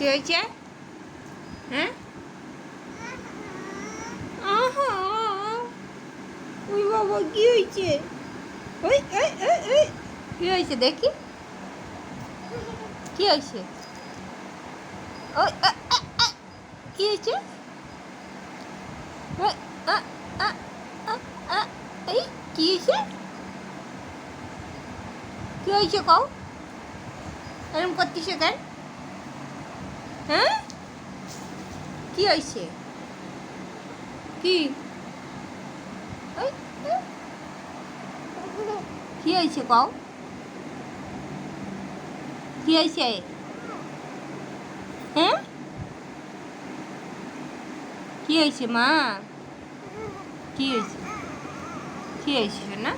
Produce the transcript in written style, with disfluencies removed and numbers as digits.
কি হয়েছে? হ্যাঁ, আহা, ওই বাবা কি হয়েছে? ওই ওই ওই ওই কি হয়েছে দেখি? কি হয়েছে? ওই কি হয়েছে? ওই, আ, আ, আ, আ, এই কি হয়েছে? কি হয়েছে কও? এরকম করতিস কেন? হ্যাঁ, কি হয়েছে? কি ওই, ওই, কি হয়েছে কও? কি হয়েছে? হ্যাঁ, কি হয়েছে মা? কি হয়েছে? কি হয়েছে না?